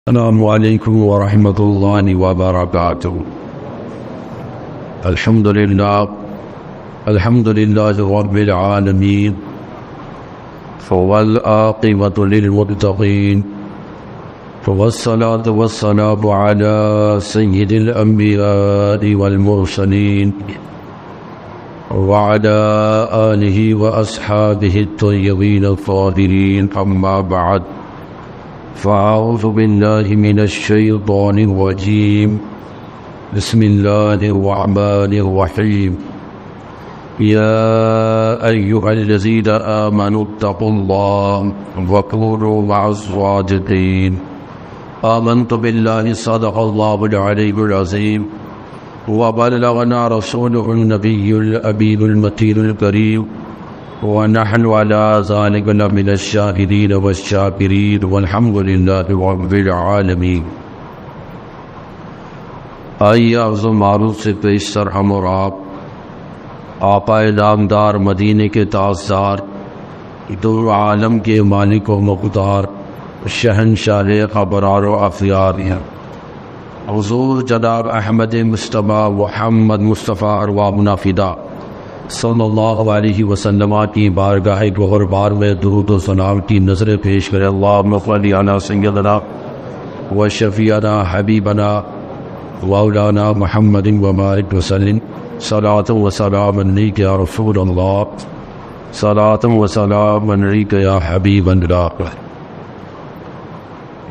السلام علیکم ورحمۃ اللہ وبرکاتہ۔ الحمد للہ رب العالمین والعاقبۃ للمتقین والصلاة والسلام علی سید الانبیاء والمرسلین وعلی آلہ واصحابہ الطیبین الطاہرین، اما بعد فأعوذ بالله من الشيطان الرجيم، بسم الله الرحمن الرحيم، يا أيها الذين آمنوا اتقوا الله وكونوا مع الصادقين. آمنت بالله صدق الله العلي العظيم وبلغنا رسوله النبي الأمين المتين الكريم، ونحن على ذلك لمن الشاهدين والشاكرين والحمد لله رب العالمین۔ آئیے عرض و معروف سے پیشتر ہم اور آپ آقا نامدار مدینے کے تاجدار، دو عالم کے مالک و مقدار، شہنشاہ ابرار و اخیار ہیں، حضور جناب احمد مصطفیٰ محمد مصطفیٰ ارواحنا فدا صلی اللہ علیہ وسلم کی بارگاہ گوہر بار میں درود و سلام کی نظریں پیش کرے۔ اللہم صلی علی سیدنا و شفیعنا حبیبنا مولانا محمد وبارک وسلم، صلاۃ و سلام علیک یا رسول اللہ، صلاۃ و سلام علیک یا حبیب اللہ۔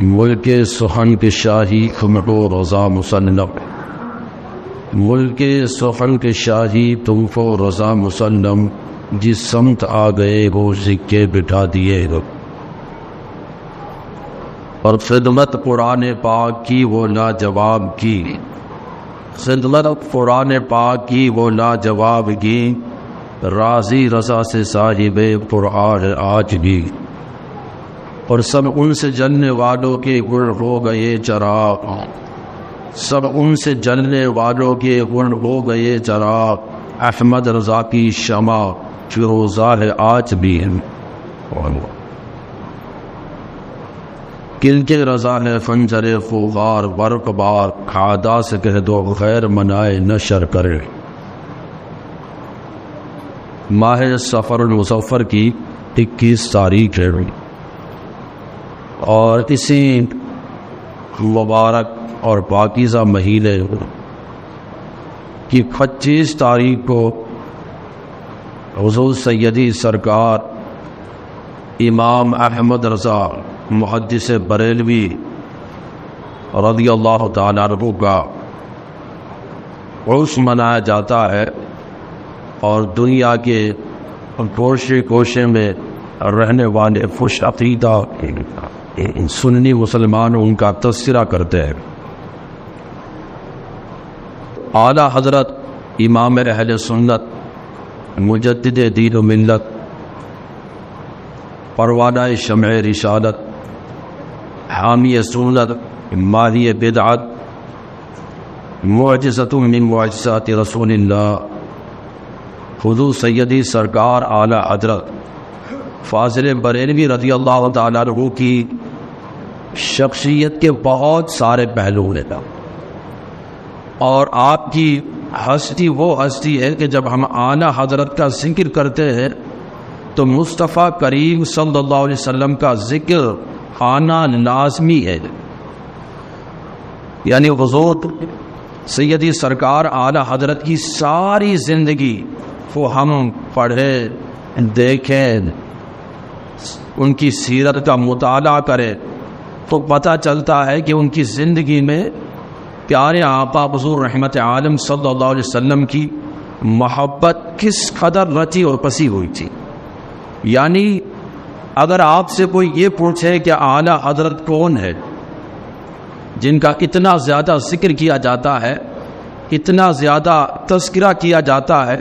ملک سخن کے شاہی خمر و رضا مسلم، ملک سخن کے شاہی تم کو رضا مسلم، جس سمت آ گئے وہ سکے بٹھا دیے ہو، اور خدمت قرآن پاک کی وہ لاجواب کی، خدمت قرآن پاک کی وہ لاجواب کی، راضی رضا سے صاحب قرآن آج بھی، اور سب ان سے جلنے والوں کے گل ہو گئے چراغ، سب ان سے جلنے والوں کے گل ہو گئے چراغ، احمد رضا کی شمع فروزہ ہے آج بھی، کل کے رضا ہے خنجر خوغار برق بار، کھادا سے کہہ دو غیر منائے نشر کرے۔ ماہ سفر المظفر کی 21 تاریخ ہے، اور اسی مبارک اور پاکیزہ مہینے کی 25 تاریخ کو حضور سیدی سرکار امام احمد رضا محدث بریلوی رضی اللہ تعالیٰ عنہ کا عرس منایا جاتا ہے، اور دنیا کے گوشے گوشے میں رہنے والے خوش عقیدہ سنی مسلمان ان کا تذکرہ کرتے ہیں۔ اعلیٰ حضرت امام اہل سنت مجدد دین و ملت، پروانہ شمع رسالت، حامی سنت، ماہی بدعت، معجزۃ من معجزات رسول اللہ، حضور سیدی سرکار اعلیٰ حضرت فاضل بریلوی رضی اللہ تعالیٰ عنہ کی شخصیت کے بہت سارے پہلو ہیں، اور آپ کی ہستی وہ ہستی ہے کہ جب ہم اعلیٰ حضرت کا ذکر کرتے ہیں تو مصطفیٰ کریم صلی اللہ علیہ وسلم کا ذکر آنا لازمی ہے، یعنی حضور سیدی سرکار اعلیٰ حضرت کی ساری زندگی وہ ہم پڑھیں، دیکھیں، ان کی سیرت کا مطالعہ کریں تو پتہ چلتا ہے کہ ان کی زندگی میں پیارے آقا حضور رحمت عالم صلی اللہ علیہ وسلم کی محبت کس قدر رچی اور پسی ہوئی تھی۔ یعنی اگر آپ سے کوئی یہ پوچھے کہ اعلیٰ حضرت کون ہے جن کا اتنا زیادہ ذکر کیا جاتا ہے، اتنا زیادہ تذکرہ کیا جاتا ہے،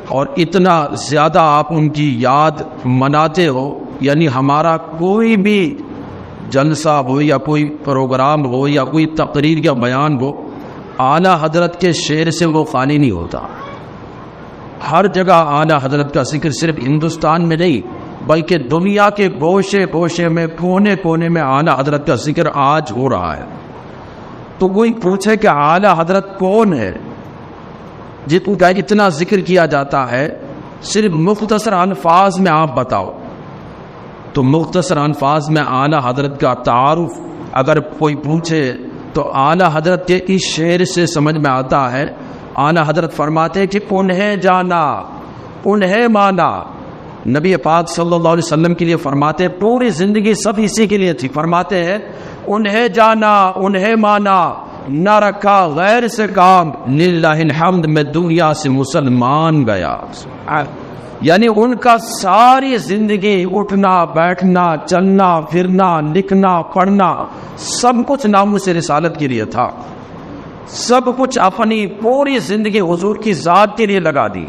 اور اتنا زیادہ آپ ان کی یاد مناتے ہو، یعنی ہمارا کوئی بھی جلسہ ہو یا کوئی پروگرام ہو یا کوئی تقریر یا بیان ہو، اعلیٰ حضرت کے شعر سے وہ خالی نہیں ہوتا۔ ہر جگہ اعلیٰ حضرت کا ذکر صرف ہندوستان میں نہیں بلکہ دنیا کے گوشے گوشے میں کونے کونے میں اعلیٰ حضرت کا ذکر آج ہو رہا ہے۔ تو کوئی پوچھے کہ اعلیٰ حضرت کون ہے جن کا اتنا ذکر کیا جاتا ہے، صرف مختصر الفاظ میں آپ بتاؤ۔ تو مختصر الفاظ میں اعلیٰ حضرت کا تعارف اگر کوئی پوچھے تو اعلیٰ حضرت کے اس شعر سے سمجھ میں آتا ہے۔ اعلیٰ حضرت فرماتے کہ انہیں جانا انہیں مانا، نبی پاک صلی اللہ علیہ وسلم کے لیے فرماتے، پوری زندگی سب اسی کے لیے تھی، فرماتے ہیں انہیں جانا انہیں مانا، نہ رکھا غیر سے کام، للہ الحمد میں دنیا سے مسلمان گیا۔ یعنی ان کا ساری زندگی اٹھنا بیٹھنا چلنا پھرنا لکھنا پڑھنا سب کچھ ناموس سے رسالت کے لیے تھا، سب کچھ اپنی پوری زندگی حضور کی ذات کے لیے لگا دی۔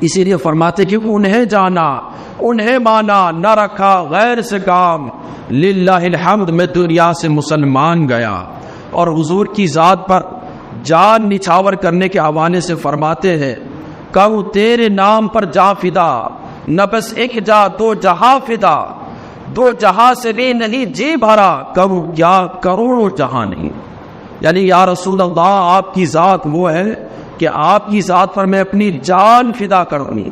اسی لیے فرماتے کہ انہیں جانا انہیں مانا، نہ رکھا غیر سے کام، للہ الحمد میں دنیا سے مسلمان گیا۔ اور حضور کی ذات پر جان نچھاور کرنے کے حوالے سے فرماتے ہیں، کہوں تیرے نام پر جا فدا، نہ بس ایک جا دو جہاں فدا، دو جہاں سے بھی نہیں جی بھرا، کہوں کیا کروڑوں جہاں نہیں۔ یعنی یا رسول اللہ آپ کی ذات وہ ہے کہ آپ کی ذات پر میں اپنی جان فدا کروں گی،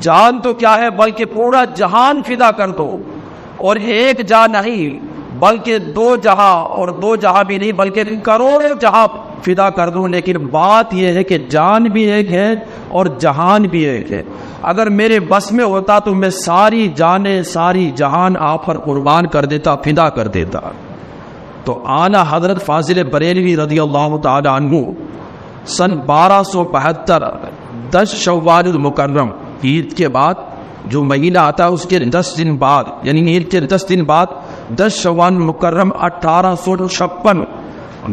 جان تو کیا ہے بلکہ پورا جہان فدا کر دو، اور ایک جہاں نہیں بلکہ دو جہاں، اور دو جہاں بھی نہیں بلکہ کروڑوں جہاں فدا کر دوں، لیکن بات یہ ہے کہ جان بھی ایک ہے اور جہان بھی ایک ہے۔ اگر میرے بس میں ہوتا تو میں ساری جانیں ساری جہان آپ پر قربان کر دیتا، فدا کر دیتا۔ تو اعلیٰ حضرت فاضل بریلوی رضی اللہ تعالی عنہ سن 1272 10 شوال المکرم عید کے بعد جو مہینہ آتا ہے اس کے 10 دن بعد، یعنی عید کے 10 دن بعد 10 شوال المکرم 1856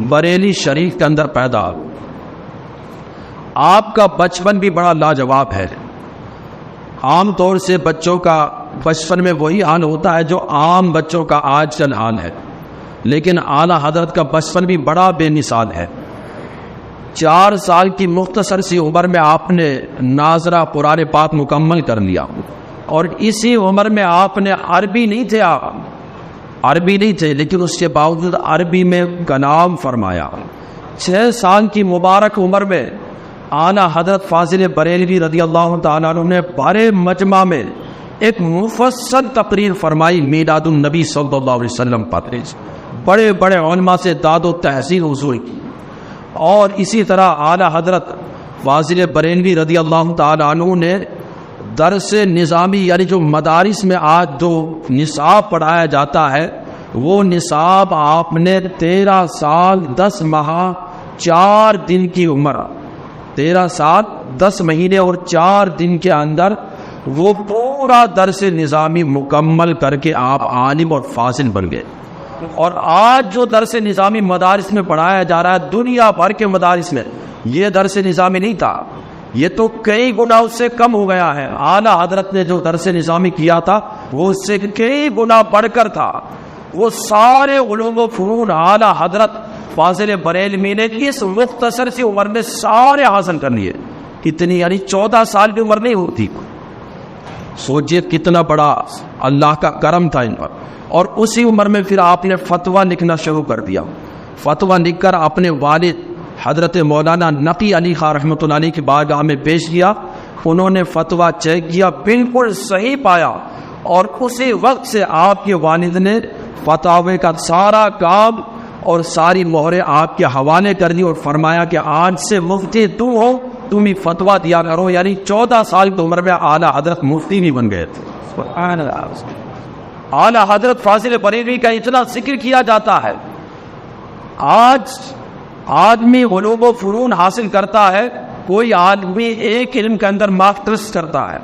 بریلی شریف کے اندر پیدا۔ آپ کا بچپن بھی بڑا لاجواب ہے۔ عام طور سے بچوں کا بچپن میں وہی حال ہوتا ہے جو عام بچوں کا آج کل حال ہے، لیکن اعلیٰ حضرت کا بچپن بھی بڑا بے مثال ہے۔ 4 سال کی مختصر سی عمر میں آپ نے ناظرہ قرآن پاک مکمل کر لیا، اور اسی عمر میں آپ نے عربی نہیں تھے لیکن اس کے باوجود عربی میں کلام فرمایا۔ 6 سال کی مبارک عمر میں اعلیٰ حضرت فاضل بریلوی رضی اللہ تعالیٰ عنہ نے بڑے مجمع میں ایک مفصل تقریر فرمائی میلاد النبی صلی اللہ علیہ وسلم پر، بڑے بڑے علماء سے داد و تحسین حصول کی۔ اور اسی طرح اعلیٰ حضرت فاضل بریلوی رضی اللہ تعالیٰ عنہ نے درس نظامی، یعنی جو مدارس میں آج جو نصاب پڑھایا جاتا ہے وہ نصاب آپ نے 13 سال 10 ماہ 4 دن کی عمر، 13 سال 10 مہینے اور 4 دن کے اندر وہ پورا درس نظامی مکمل کر کے آپ عالم اور فاضل بن گئے۔ اور آج جو درس نظامی مدارس میں پڑھایا جا رہا ہے دنیا بھر کے مدارس میں، یہ درس نظامی نہیں تھا، یہ تو کئی گنا اس سے کم ہو گیا ہے۔ اعلیٰ حضرت نے جو درس نظامی کیا تھا وہ اس سے کئی گنا بڑھ کر تھا۔ وہ سارے علوم و فنون اعلیٰ حضرت فاضل بریلوی نے اس مختصر سی عمر میں سارے حاصل کر لیے۔ کتنی، یعنی 14 سال کی عمر نہیں ہوتی۔ سوچئے کتنا بڑا اللہ کا کرم تھا ان پر۔ اور اسی عمر میں پھر آپ نے فتویٰ لکھنا شروع کر دیا۔ فتویٰ لکھ کر اپنے والد حضرت مولانا نقی علی خان رحمۃ اللہ علیہ کی بارگاہ میں پیش کیا۔ انہوں نے فتویٰ چیک کیا، بالکل صحیح پایا، اور اسی وقت سے آپ کے والد نے فتاوے کا سارا کام اور ساری مہریں آپ کے حوالے کر دی، اور فرمایا کہ آج سے مفتی تم ہو، تم ہی فتویٰ دیا کرو۔ یعنی 14 سال کی عمر میں اعلیٰ حضرت مفتی بھی بن گئے تھے۔ اعلیٰ حضرت فاضل بریلوی کا اتنا ذکر کیا جاتا ہے۔ آج آدمی علوم و فنون حاصل کرتا ہے، کوئی آدمی ایک علم کے اندر ماسٹرز کرتا ہے،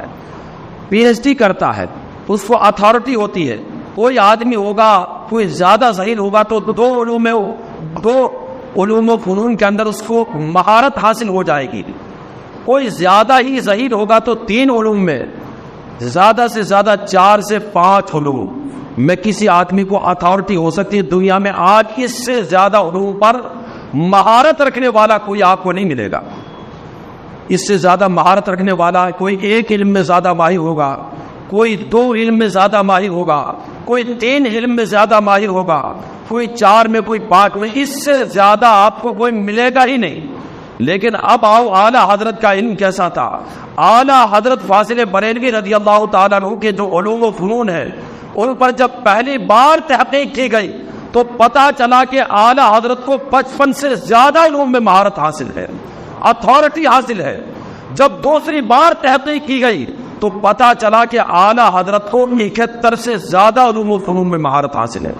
پی ایچ ڈی کرتا ہے، اس کو اتھارٹی ہوتی ہے۔ کوئی آدمی ہوگا، کوئی زیادہ ذہین ہوگا تو دو علوم و فنون کے اندر اس کو مہارت حاصل ہو جائے گی۔ کوئی زیادہ ہی ذہین ہوگا تو 3 علوم میں، زیادہ سے زیادہ 4 سے 5 علوم میں کسی آدمی کو اتھارٹی ہو سکتی ہے۔ دنیا میں آج اس سے زیادہ علوم پر مہارت رکھنے والا کوئی آپ کو نہیں ملے گا۔ اس سے زیادہ مہارت رکھنے والا کوئی ایک علم میں زیادہ ماہر ہوگا، کوئی 2 علم میں زیادہ ماہر ہوگا، کوئی 3 علم میں زیادہ ماہر ہوگا، کوئی 4 میں، کوئی 5 میں، اس سے زیادہ آپ کو کوئی ملے گا ہی نہیں۔ لیکن اب آؤ اعلیٰ حضرت کا علم کیسا تھا۔ اعلیٰ حضرت فاضل بریلوی رضی اللہ تعالیٰ عنہ کے جو علوم و فنون ہے ان پر جب پہلی بار تحقیق کی گئی تو پتا چلا کہ اعلیٰ حضرت کو 55 سے زیادہ علوم میں مہارت حاصل ہے، اتھارٹی حاصل ہے۔ جب دوسری بار تحقیق کی گئی تو پتا چلا کہ اعلیٰ حضرت کو 71 سے زیادہ علوم و فنون میں مہارت حاصل ہے۔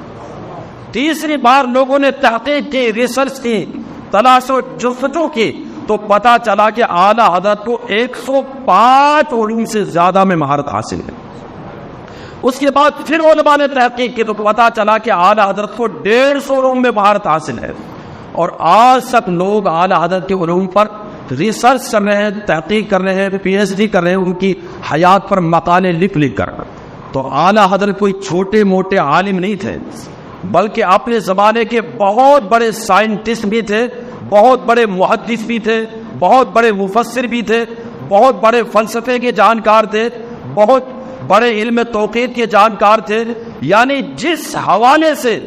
تیسری بار لوگوں نے تحقیق کی، ریسرچ کی، تلاش و جستجو کی تو پتا چلا کہ اعلیٰ حضرت کو 105 علوم سے زیادہ میں مہارت حاصل ہے۔ اس کے بعد پھر علماء نے تحقیق کی تو پتا چلا کہ اعلیٰ حضرت کو 150 علوم میں مہارت حاصل ہے۔ اور آج تک لوگ اعلیٰ حضرت کے علوم پر ریسرچ کر رہے ہیں، تحقیق کر رہے ہیں، PhD کر رہے ہیں، ان کی حیات پر مقالے لکھ کر۔ تو اعلیٰ حضرت کوئی چھوٹے موٹے عالم نہیں تھے، بلکہ اپنے زمانے کے بہت بڑے سائنٹسٹ بھی تھے، بہت بڑے محدث بھی تھے، بہت بڑے مفسر بھی تھے، بہت بڑے فلسفے کے جانکار تھے، بہت بڑے علم توقیت کے جانکار تھے۔ یعنی جس حوالے سے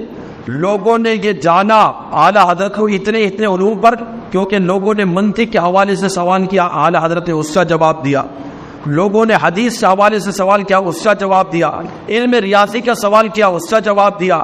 لوگوں نے یہ جانا اعلیٰ حضرت کو اتنے علوم پر، کیونکہ لوگوں نے منطق کے حوالے سے سوال کیا، اعلیٰ حضرت نے اس کا جواب دیا۔ لوگوں نے حدیث کے حوالے سے سوال کیا، اس کا جواب دیا۔ علم ریاضی کا سوال کیا، اس کا جواب دیا۔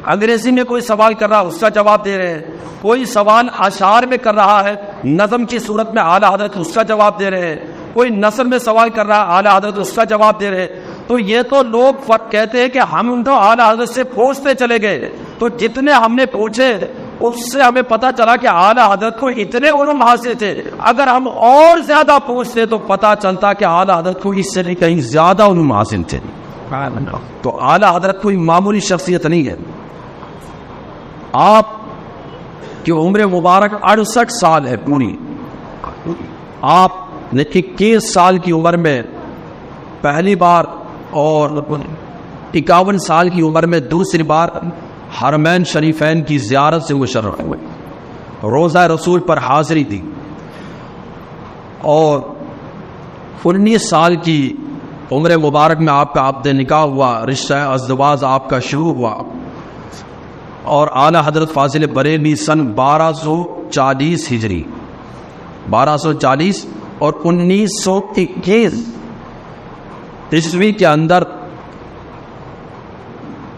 انگریزی میں کوئی سوال کر رہا، اس کا جواب دے رہے ہیں۔ کوئی سوال اشعار میں کر رہا ہے نظم کی صورت میں، اعلیٰ حضرت اس کا جواب دے رہے ہیں۔ کوئی نثر میں سوال کر رہا ہے، اعلیٰ حضرت اس کا جواب دے رہے ہیں۔ تو یہ تو لوگ فرق کہتے ہیں کہ ہم تو اعلیٰ حضرت سے پوچھتے چلے گئے، تو جتنے ہم نے پوچھے اس سے ہمیں پتا چلا کہ اعلیٰ حضرت کو اتنے علوم حاصل تھے۔ اگر ہم اور زیادہ پوچھتے تو پتا چلتا کہ اعلیٰ حضرت کو اس سے کہیں زیادہ علوم حاصل تھے۔ تو اعلیٰ حضرت کوئی معمولی شخصیت نہیں ہے۔ آپ کی عمر مبارک 68 سال ہے پوری۔ آپ نے 21 سال کی عمر میں پہلی بار اور 51 سال کی عمر میں دوسری بار حرمین شریفین کی زیارت سے مشرف ہوئے، روزہ رسول پر حاضری دی، اور 19 سال کی عمر مبارک میں آپ کا عقد نکاح ہوا، رشتہ ازدواج آپ کا شروع ہوا، اور اعلیٰ حضرت فاضل بریلوی سن 1240 ہجری 1240 اور 1921 عیسوی کے اندر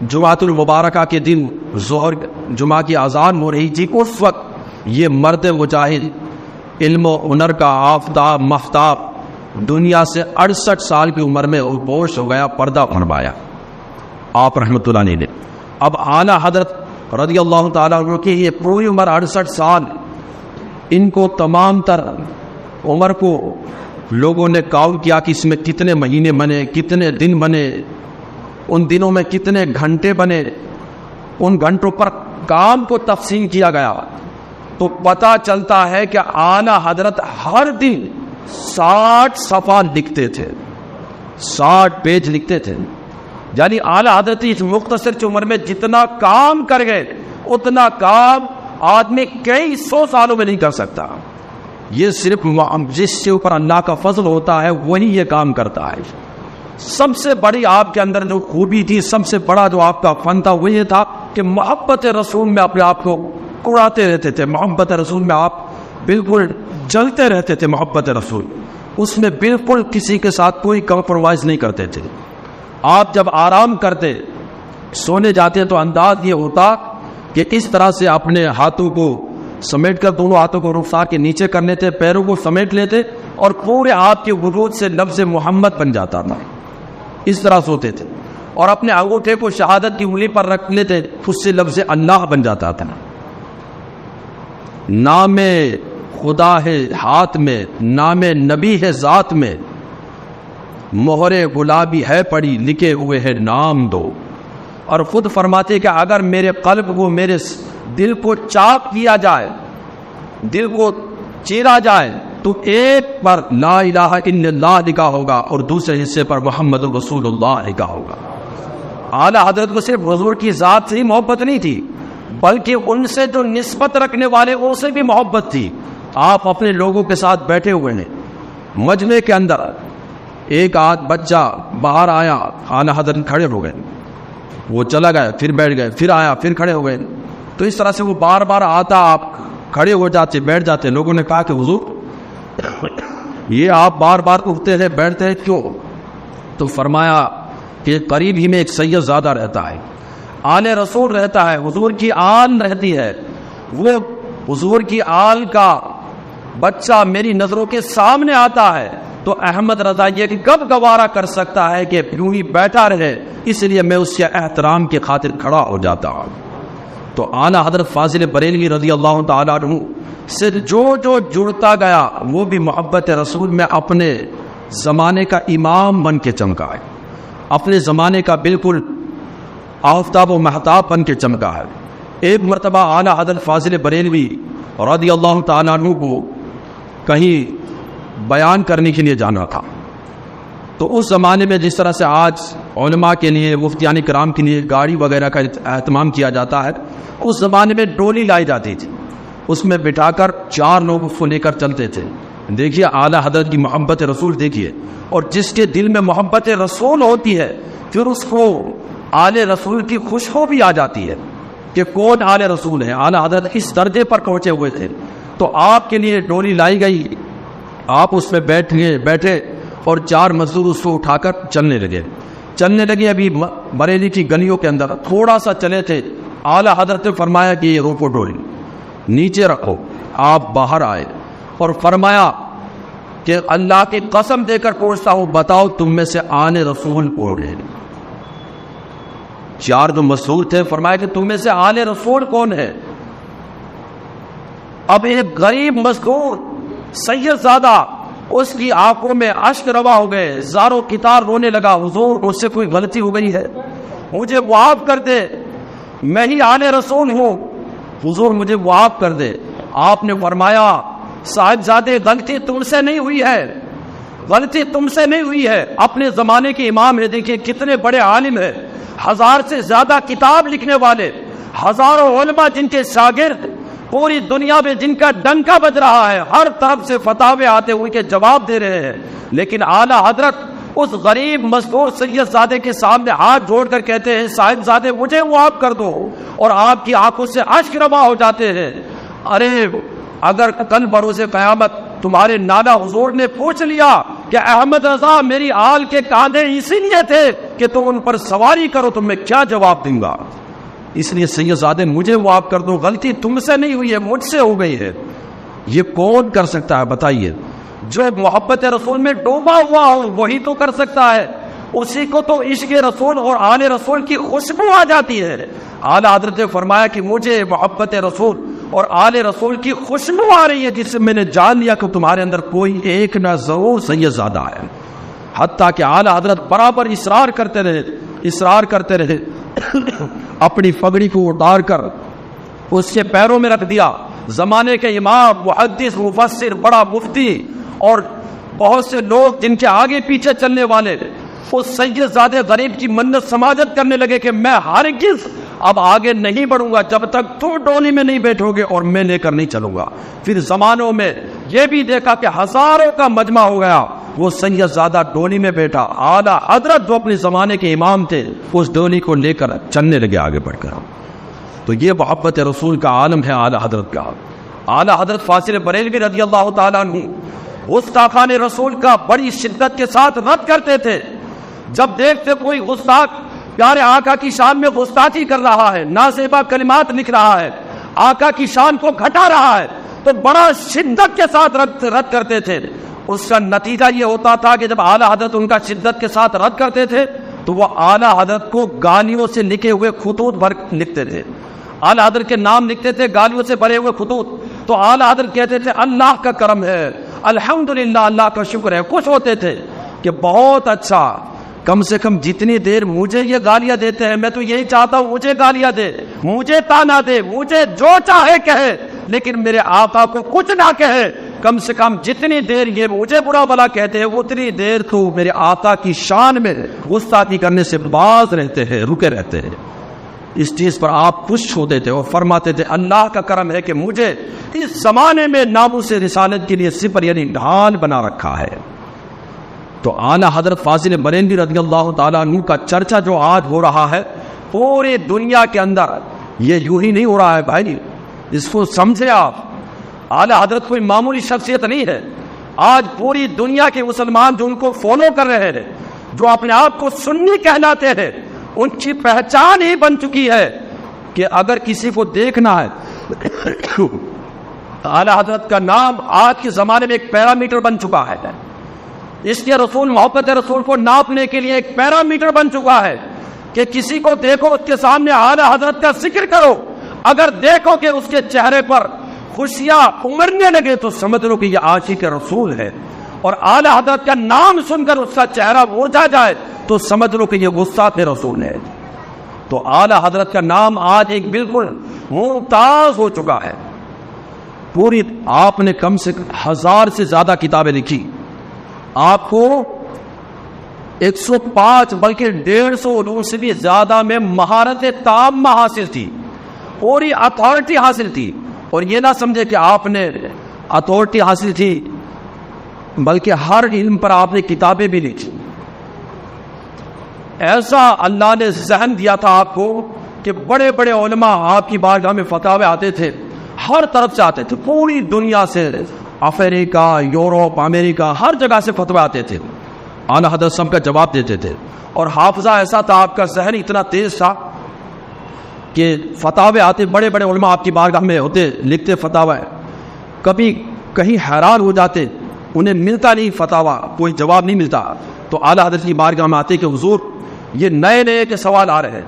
جمعۃ المبارکہ کے دن ظہر جمعہ کی اذان ہو رہی تھی۔ اس وقت یہ مرد مجاہد، علم و ہنر کا آفتاب مفتاب، دنیا سے 68 سال کی عمر میں پوش ہو گیا، پردہ فرمایا آپ رحمۃ اللہ علیہ نے۔ اب اعلیٰ حضرت رضی اللہ تعالیٰ عنہ کی یہ پوری عمر 68 سال، ان کو تمام تر عمر کو لوگوں نے کاؤنٹ کیا کہ اس میں کتنے مہینے بنے، کتنے دن بنے، ان دنوں میں کتنے گھنٹے بنے، ان گھنٹوں پر کام کو تقسیم کیا گیا، تو پتہ چلتا ہے کہ اعلیٰ حضرت ہر دن 60 صفحہ لکھتے تھے، 60 پیج لکھتے تھے۔ یعنی اعلیٰ حضرت اس مختصر عمر میں جتنا کام کر گئے اتنا کام آدمی کئی 100 سالوں میں نہیں کر سکتا۔ یہ صرف جس کے اوپر اللہ کا فضل ہوتا ہے وہی یہ کام کرتا ہے۔ سب سے بڑی آپ کے اندر جو خوبی تھی، سب سے بڑا جو آپ کا فن تھا وہ یہ تھا کہ محبت رسول میں اپنے آپ کو اڑاتے رہتے تھے۔ محبت رسول میں آپ بالکل جلتے رہتے تھے۔ محبت رسول اس میں بالکل کسی کے ساتھ کوئی کمپرومائز نہیں کرتے تھے۔ آپ جب آرام کرتے سونے جاتے تو انداز یہ ہوتا کہ اس طرح سے اپنے ہاتھوں کو سمیٹ کر، دونوں ہاتھوں کو رخسار کے نیچے کر لیتے، پیروں کو سمیٹ لیتے، اور پورے آپ کے وجود سے لفظ محمد بن جاتا تھا۔ اس طرح سوتے تھے، اور اپنے انگوٹھے کو شہادت کی انگلی پر رکھ لیتے، اس سے لفظ اللہ بن جاتا تھا۔ نام خدا ہے ہاتھ میں، نام نبی ہے ذات میں، مہر گلابی ہے پڑی، لکھے ہوئے ہے نام دو۔ اور خود فرماتے کہ اگر میرے قلب کو، میرے دل کو چاک کیا جائے، دل کو چیرا جائے، تو ایک پر لا الہ الا اللہ لکھا ہوگا اور دوسرے حصے پر محمد رسول اللہ لکھا ہوگا۔ اعلیٰ حضرت کو صرف حضور کی ذات سے ہی محبت نہیں تھی، بلکہ ان سے جو نسبت رکھنے والے ان سے بھی محبت تھی۔ آپ اپنے لوگوں کے ساتھ بیٹھے ہوئے ہیں مجمع کے اندر، ایک آدھ بچہ باہر آیا، اعلیٰ حضرت کھڑے ہو گئے، وہ چلا گیا، پھر بیٹھ گئے، پھر آیا، پھر کھڑے ہو گئے. تو اس طرح سے وہ بار بار آتا، آپ کھڑے ہو جاتے، بیٹھ جاتے. لوگوں نے کہا کہ حضور یہ آپ بار بار اٹھتے ہیں بیٹھتے ہیں کیوں؟ تو فرمایا کہ قریب ہی میں ایک سید زادہ رہتا ہے، آل رسول رہتا ہے، حضور کی آل رہتی ہے، وہ حضور کی آل کا بچہ میری نظروں کے سامنے آتا ہے، تو احمد رضا یہ کب گوارا کر سکتا ہے کہ یوں ہی بیٹھا رہے، اس لیے میں اس کے احترام کی خاطر کھڑا ہو جاتا ہوں. تو اعلیٰ حضرت فاضل بریلوی رضی اللہ تعالیٰ عنہ سے جو جڑتا گیا وہ بھی محبت رسول میں اپنے زمانے کا امام بن کے چمکا ہے، اپنے زمانے کا بالکل آفتاب و مہتاب بن کے چمکا ہے. ایک مرتبہ اعلیٰ حضرت فاضل بریلوی رضی اللہ تعالیٰ عنہ کو کہیں بیان کرنے کے لیے جانا تھا. تو اس زمانے میں جس طرح سے آج علماء کے لیے، مفتیان کرام کے لیے گاڑی وغیرہ کا اہتمام کیا جاتا ہے، اس زمانے میں ڈولی لائی جاتی تھی، اس میں بٹھا کر 4 لوگ اس کو لے کر چلتے تھے. دیکھیے اعلیٰ حضرت کی محبت رسول دیکھیے، اور جس کے دل میں محبت رسول ہوتی ہے پھر اس کو آل رسول کی خوشبو بھی آ جاتی ہے کہ کون آل رسول ہے. اعلیٰ حضرت اس درجے پر پہنچے ہوئے تھے. تو آپ کے لیے ڈولی لائی گئی، آپ اس میں بیٹھے اور 4 مزدور اس کو اٹھا کر چلنے لگے. ابھی بریلی کی گلیوں کے اندر تھوڑا سا چلے تھے، اعلیٰ حضرت نے فرمایا کہ یہ روکو ڈولی، نیچے رکھو. آپ باہر آئے اور فرمایا کہ اللہ کی قسم دے کر پوچھتا ہوں، بتاؤ تم میں سے آل رسول کون ہے؟ 4 جو مزدور تھے فرمایا کہ تم میں سے آل رسول کون ہے؟ اب ایک غریب مزدور سید زادہ، اس کی آنکھوں میں اشک روا ہو گئے، زاروں کتار رونے لگا، حضور مجھ سے کوئی غلطی ہو گئی ہے، مجھے معاف کر دے، میں ہی آل رسول ہوں، حضور مجھے معاف کر دے. آپ نے فرمایا صاحبزادے غلطی تم سے نہیں ہوئی ہے، غلطی تم سے نہیں ہوئی ہے، اپنے زمانے کے امام ہیں، دیکھیں کتنے بڑے عالم ہیں، 1000 سے زیادہ کتاب لکھنے والے، ہزاروں علماء جن کے شاگرد پوری دنیا میں جن کا ڈنکا بج رہا ہے، ہر طرف سے فتاوے آتے ہوئے کے جواب دے رہے ہیں، لیکن اعلیٰ حضرت اس غریب مزدور سید زادے کے سامنے ہاتھ جوڑ کر کہتے ہیں صاحب زادے مجھے معاف کر دو، اور آپ کی آنکھوں سے اشک روا ہو جاتے ہیں. ارے اگر کل بروز قیامت تمہارے نانا حضور نے پوچھ لیا کہ احمد رضا میری آل کے کاندھے اسی لیے تھے کہ تم ان پر سواری کرو، تو میں کیا جواب دوں گا؟ اس لیے سید زادے مجھے معاف کر دو، غلطی تم سے نہیں ہوئی ہے، مجھ سے ہو گئی ہے. یہ کون کر سکتا ہے بتائیے؟ جو محبت رسول میں ڈوبا ہوا ہو وہی تو کر سکتا ہے، اسی کو تو عشق رسول اور آل رسول کی خوشبو آ جاتی ہے. اعلیٰ حضرت نے فرمایا کہ مجھے محبت رسول اور آل رسول کی خوشبو آ رہی ہے، جس سے میں نے جان لیا کہ تمہارے اندر کوئی ایک نہ ضرور سید زادہ ہے. حتیٰ کہ اعلیٰ حضرت برابر اصرار کرتے رہے اپنی پگڑی کو اتار کر اس کے پیروں میں رکھ دیا. زمانے کے امام، محدث، مفسر، بڑا مفتی اور بہت سے لوگ جن کے آگے پیچھے چلنے والے اس سید زادے غریب کی منت سماجت کرنے لگے کہ میں ہرگز اب آگے نہیں بڑھوں گا جب تک تم ڈولی میں نہیں بیٹھو گے اور میں لے کر نہیں چلوں گا. پھر زمانوں میں یہ بھی دیکھا کہ ہزاروں کا مجمع ہو گیا، وہ سید زادہ ڈولی میں بیٹھا، اعلیٰ حضرت جو اپنے زمانے کے امام تھے اس ڈولی کو لے کر چلنے لگے آگے بڑھ کر. تو یہ محبت رسول کا عالم ہے اعلیٰ حضرت کا. اعلیٰ حضرت فاضل بریلوی رضی اللہ تعالیٰ عنہ گستاخان رسول کا بڑی شدت کے ساتھ رد کرتے تھے. جب دیکھتے کوئی گستاخ پیارے آقا کی شان میں گستاخی کر رہا ہے، نازیبا کلمات لکھ رہا ہے، آقا کی شان کو گھٹا رہا ہے، تو بڑا شدت کے ساتھ رد کرتے تھے. اس کا نتیجہ یہ ہوتا تھا کہ جب اعلیٰ حضرت ان کا شدت کے ساتھ رد کرتے تھے تو وہ اعلیٰ حضرت کو گالیوں سے لکھے ہوئے خطوط بھر لکھتے تھے، اعلیٰ حضرت کے نام لکھتے تھے گالیوں سے بھرے ہوئے خطوط. تو اعلیٰ حضرت کہتے تھے اللہ کا کرم ہے، الحمدللہ، اللہ کا شکر ہے. خوش ہوتے تھے کہ بہت اچھا، کم سے کم جتنی دیر مجھے یہ گالیاں دیتے ہیں میں تو یہی چاہتا ہوں مجھے گالیاں دے، مجھے تانا دے، مجھے جو چاہے کہے، لیکن میرے آقا کو کچھ نہ کہے. کم سے کم جتنی دیر یہ مجھے برا بلا کہتے ہیں اتنی دیر تو میرے آقا کی شان میں گستاخی کرنے سے باز رہتے ہیں، رکے رہتے ہیں. اس چیز پر آپ خوش ہوتے تھے اور فرماتے تھے اللہ کا کرم ہے کہ مجھے اس زمانے میں ناموس رسالت کے لیے سپر یعنی ڈھال بنا رکھا ہے. تو اعلیٰ حضرت فاضل بریلوی رضی اللہ تعالیٰ عنہ کا چرچا جو آج ہو رہا ہے پورے دنیا کے اندر، یہ یوں ہی نہیں ہو رہا ہے بھائی، اس کو سمجھے آپ. اعلیٰ حضرت کوئی معمولی شخصیت نہیں ہے. آج پوری دنیا کے مسلمان جو ان کو فالو کر رہے ہیں، جو اپنے آپ کو سنی کہلاتے ہیں، ان کی پہچان ہی بن چکی ہے کہ اگر کسی کو دیکھنا ہے اعلیٰ حضرت کا نام آج کے زمانے میں ایک پیرامیٹر بن چکا ہے. اس کے رسول محبت رسول کو ناپنے کے لیے ایک پیرامیٹر بن چکا ہے کہ کسی کو دیکھو اس کے سامنے اعلیٰ حضرت کا ذکر کرو، اگر دیکھو کہ اس کے چہرے پر خوشیاں امڑنے لگے تو سمجھ لو کہ یہ عاشق رسول ہے، اور اعلیٰ حضرت کا نام سن کر اس کا چہرہ مرجھا جائے تو سمجھ لو کہ یہ غصہ رسول ہے. تو اعلیٰ حضرت کا نام آج ایک بالکل ممتاز ہو چکا ہے. پوری آپ نے کم سے 1000 سے زیادہ کتابیں لکھی، آپ کو 105 بلکہ 150 علوم سے بھی زیادہ میں مہارت تامہ حاصل تھی، پوری اتھارٹی حاصل تھی. اور یہ نہ سمجھے کہ آپ نے اتھارٹی حاصل تھی، بلکہ ہر علم پر آپ نے کتابیں بھی لکھی. ایسا اللہ نے ذہن دیا تھا آپ کو کہ بڑے بڑے علماء آپ کی بارگاہ میں فتاوے آتے تھے، ہر طرف سے آتے تھے، پوری دنیا سے، افریقہ، یورپ، امریکہ، ہر جگہ سے فتوے آتے تھے. اعلیٰ حضرت سب کا جواب دیتے تھے. اور حافظہ ایسا تھا، آپ کا ذہن اتنا تیز تھا کہ فتاوے آتے، بڑے بڑے علماء آپ کی بارگاہ میں ہوتے، لکھتے فتاوے، کبھی کہیں حیران ہو جاتے، انہیں ملتا نہیں فتاوہ، کوئی جواب نہیں ملتا، تو اعلیٰ حضرت کی بارگاہ میں آتے کہ حضور یہ نئے نئے کے سوال آ رہے ہیں،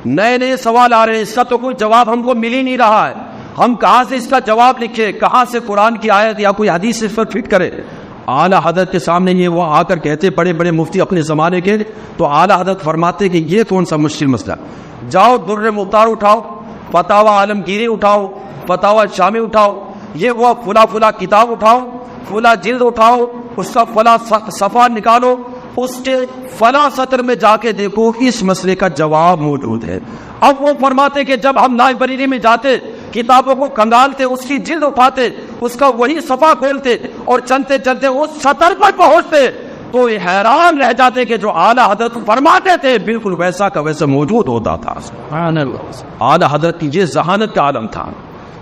نئے نئے سوال آ رہے ہیں، اس کا تو کوئی جواب ہم کو مل ہی نہیں رہا ہے، ہم کہاں سے اس کا جواب لکھے، کہاں سے قرآن کی آیت یا کوئی حدیث اس پر فٹ کرے. اعلیٰ حضرت کے سامنے یہ وہ آ کر کہتے، بڑے بڑے مفتی اپنے زمانے کے، تو اعلیٰ حضرت فرماتے کہ یہ کون سا مشکل مسئلہ، جاؤ در مختار اٹھاؤ، فتاوی عالمگیری اٹھاؤ، فتاوی شامی اٹھاؤ، یہ وہ فلاں کتاب اٹھاؤ، فلاں جلد اٹھاؤ، اس کا فلاں صفحہ نکالو، اس کے فلاں سطر میں جا کے دیکھو اس مسئلے کا جواب موجود ہے. اب وہ فرماتے کہ جب ہم لائبریری میں جاتے، کتابوں کو کنگالتے، اس کی جلد اٹھاتے، اس کا وہی صفحہ کھولتے اور چلتے چلتے اس سطر پر پہنچتے تو یہ حیران رہ جاتے کہ جو اعلیٰ حضرت فرماتے تھے بالکل ویسا کا ویسا موجود ہوتا تھا. اعلیٰ حضرت کی یہ ذہانت کا عالم تھا.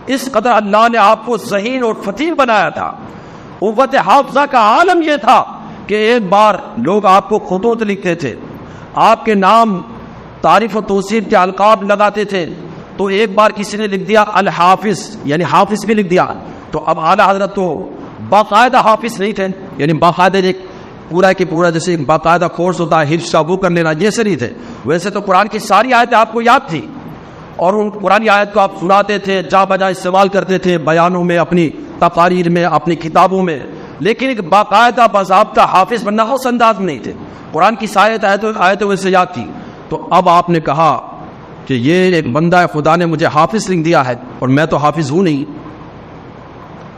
اس قدر اللہ نے آپ کو ذہین اور فطین بنایا تھا. قوت حافظہ کا عالم یہ تھا کہ ایک بار لوگ آپ کو خطوط لکھتے تھے، آپ کے نام تعریف و توصیف کے القاب لگاتے تھے، تو ایک بار کسی نے لکھ دیا الحافظ، یعنی حافظ بھی لکھ دیا. تو اب اعلیٰ حضرت تو باقاعدہ حافظ نہیں تھے، یعنی باقاعدہ ایک پورا کہ پورا جیسے ایک باقاعدہ کورس ہوتا ہے حفظ کا وہ کر لینا، جیسے نہیں تھے. ویسے تو قرآن کی ساری آیتیں آپ کو یاد تھی اور ان قرآن آیت کو آپ سناتے تھے، جا بجا استعمال کرتے تھے بیانوں میں، اپنی تقاریر میں، اپنی کتابوں میں، لیکن ایک باقاعدہ باضابطہ حافظ بننا اس انداز میں نہیں تھے. قرآن کی ساری آیتیں ویسے یاد تھی. تو اب آپ نے کہا کہ یہ ایک بندہ خدا نے مجھے حافظ لکھ دیا ہے اور میں تو حافظ ہوں نہیں،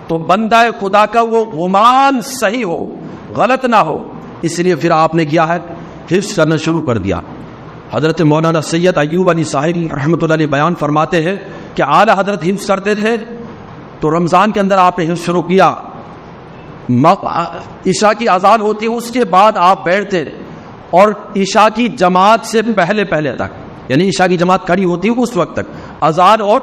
تو بندہ خدا کا وہ گمان صحیح ہو، غلط نہ ہو، اس لیے پھر آپ نے کیا ہے حفظ کرنا شروع کر دیا. حضرت مولانا سید ایوب علی صاحب رحمۃ اللہ علیہ بیان فرماتے ہیں کہ اعلیٰ حضرت حفظ کرتے تھے تو رمضان کے اندر آپ نے حفظ شروع کیا، عشاء کی اذان ہوتی، اس کے بعد آپ بیٹھتے اور عشاء کی جماعت سے پہلے تک، یعنی عشاء کی جماعت کھڑی ہوتی اس وقت تک، اذان اور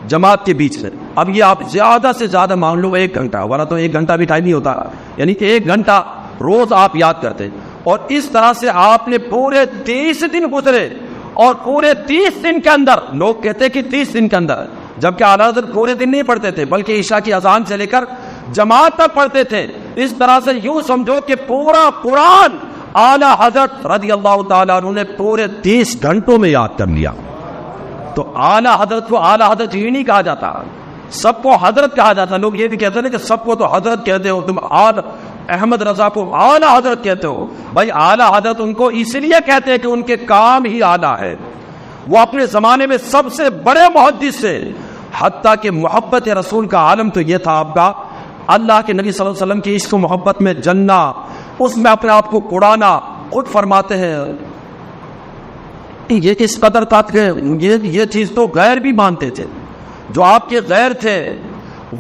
جماعت کے بیچ سے. اب یہ آپ زیادہ سے زیادہ مان لو 1 گھنٹہ، ورنہ تو 1 گھنٹہ بھی ٹائم نہیں ہوتا، یعنی کہ 1 گھنٹہ روز آپ یاد کرتے. اور اس طرح سے آپ نے پورے 30 دن گزرے، اور پورے 30 دن کے اندر، لوگ کہتے کہ 30 دن کے اندر، جبکہ اعلیٰ حضرت پورے دن نہیں پڑھتے تھے بلکہ عشاء کی اذان سے لے کر جماعت تک پڑھتے تھے. اس طرح سے یوں سمجھو کہ پورا قرآن اعلیٰ حضرت رضی اللہ تعالیٰ عنہ نے پورے 30 گھنٹوں میں یاد کر لیا. تو اعلیٰ حضرت کو اعلیٰ حضرت ہی نہیں کہا جاتا، سب کو حضرت کہا جاتا. لوگ یہ بھی کہتے ہیں کہ سب کو تو حضرت کہتے ہو، تم احمد رضا کو اعلیٰ حضرت کہتے ہو. بھائی اعلیٰ حضرت ان کو اس لیے کہتے ہیں کہ ان کے کام ہی اعلیٰ ہے. وہ اپنے زمانے میں سب سے بڑے محدث سے، حتیٰ کہ محبت رسول کا عالم تو یہ تھا آپ کا، اللہ کے نبی صلی اللہ علیہ وسلم کی عشق و محبت میں جننا، اس میں اپنے آپ کو کوڑانا. خود فرماتے ہیں یہ کس قدر تک یہ چیز تو غیر بھی مانتے تھے، جو آپ کے غیر تھے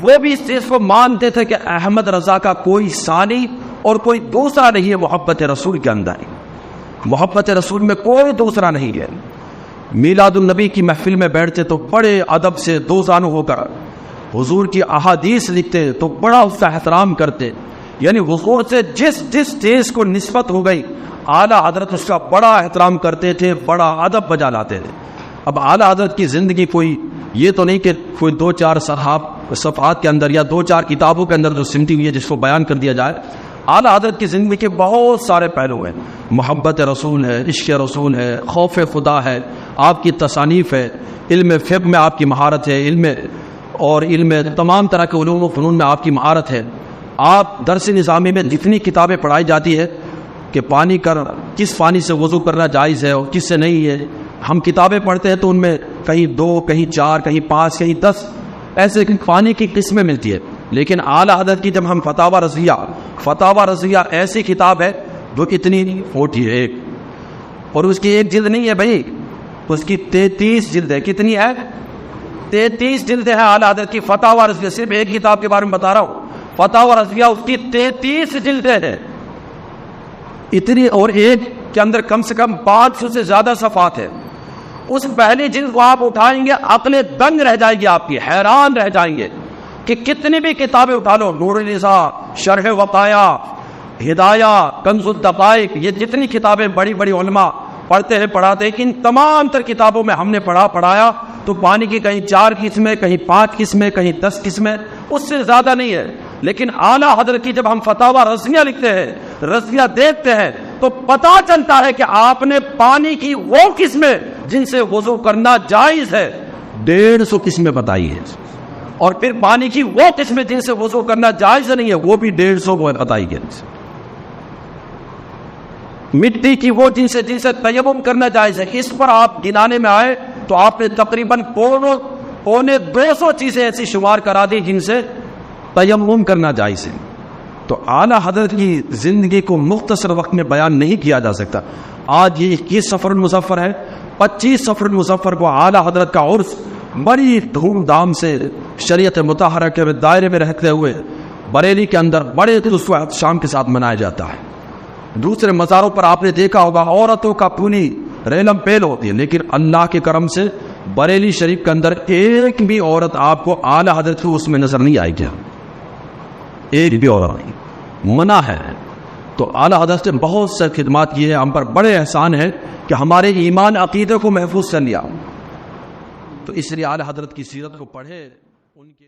وہ بھی اس چیز کو مانتے تھے کہ احمد رضا کا کوئی ثانی اور کوئی دوسرا نہیں ہے محبت رسول کے اندر. محبت رسول میں کوئی دوسرا نہیں ہے. میلاد النبی کی محفل میں بیٹھتے تو بڑے ادب سے دو زانو ہو کر حضور کی احادیث لکھتے تو بڑا اس کا احترام کرتے. یعنی حضور سے جس چیز کو نسبت ہو گئی اعلیٰ حضرت اس کا بڑا احترام کرتے تھے, بڑا ادب بجا لاتے تھے. اب اعلیٰ حضرت کی زندگی کوئی یہ تو نہیں کہ کوئی 2-4 صفحات کے اندر یا 2-4 کتابوں کے اندر جو سمٹی ہوئی ہے جس کو بیان کر دیا جائے. اعلیٰ حضرت کی زندگی کے بہت سارے پہلو ہیں. محبت رسول ہے, عشق رسول ہے, خوف خدا ہے, آپ کی تصانیف ہے, علم فقہ میں آپ کی مہارت ہے, علم تمام طرح کے علوم و فنون میں آپ کی مہارت ہے. آپ درس نظامی میں جتنی کتابیں پڑھائی جاتی ہے کہ کس پانی سے وضو کرنا جائز ہے اور کس سے نہیں ہے, ہم کتابیں پڑھتے ہیں تو ان میں کہیں 2, کہیں 4, کہیں 5, کہیں 10 ایسے پانی کی قسمیں ملتی ہے. لیکن اعلیٰ حضرت کی جب ہم فتاوی رضیہ ایسی کتاب ہے جو کتنی موٹی ہے, اور اس کی ایک جلد نہیں ہے بھائی, اس کی 33 جلد ہے. کتنی ہے؟ 33 جلد ہے اعلیٰ حضرت کی فتاوی رضیہ. صرف ایک کتاب کے بارے میں بتا رہا ہوں, فتاوی رضیہ اس کی 33 جلدیں ہیں اتنی, اور ایک کے اندر کم سے کم 500 سے زیادہ صفحات ہیں. اس پہلی جلد کو آپ اٹھائیں گے عقلیں دنگ رہ جائے گی آپ کی, حیران رہ جائیں گے کہ کتنی بھی کتابیں اٹھا لو, نور النساء, شرح وقایا, ہدایہ, کنز الدقائق, یہ جتنی کتابیں بڑی بڑی علماء پڑھتے ہیں پڑھاتے ہیں, ان تمام تر کتابوں میں ہم نے پڑھایا تو پانی کی کہیں 4 قسمیں, کہیں 5 قسمیں, کہیں 10 قسمیں, اس سے زیادہ نہیں ہے. لیکن اعلیٰ حضرت کی جب ہم فتاوی رضیہ لکھتے ہیں, رضیہ دیکھتے ہیں, تو پتا چلتا ہے کہ آپ نے پانی کی وہ قسمیں جن سے وضو کرنا جائز ہے 150 قسمیں بتائی ہے, اور پھر پانی کی وہ قسمیں جن سے وضو کرنا جائز نہیں ہے وہ بھی 150 بتائی گئی. مٹی کی وہ جن سے تیمم کرنا جائز ہے, اس پر آپ گنانے میں آئے تو آپ نے تقریباً 250 چیزیں ایسی شمار کرا دی جن سے تیمم کرنا جائز ہے. تو اعلیٰ حضرت کی زندگی کو مختصر وقت میں بیان نہیں کیا جا سکتا. آج یہ 21 صفر المظفر ہے, 25 صفر المظفر کو اعلیٰ حضرت کا عرس بڑی دھوم دھام سے شریعت مطہرہ کے دائرے میں رہتے ہوئے بریلی کے اندر بڑے جلوس و احتشام کے ساتھ منایا جاتا ہے. دوسرے مزاروں پر آپ نے دیکھا ہوگا عورتوں کا پوری ریلم پیل ہوتی ہے, لیکن اللہ کے کرم سے بریلی شریف کے اندر ایک بھی عورت آپ کو اعلیٰ حضرت کو اس میں نظر نہیں آئے گی, ایک بھی عورت نہیں, منع ہے. تو اعلیٰ حضرت نے بہت سے خدمات کی ہیں, ہم پر بڑے احسان ہے کہ ہمارے ایمان عقیدے کو محفوظ کر لیا. تو اس لیے اعلیٰ حضرت کی سیرت کو پڑھے, ان کے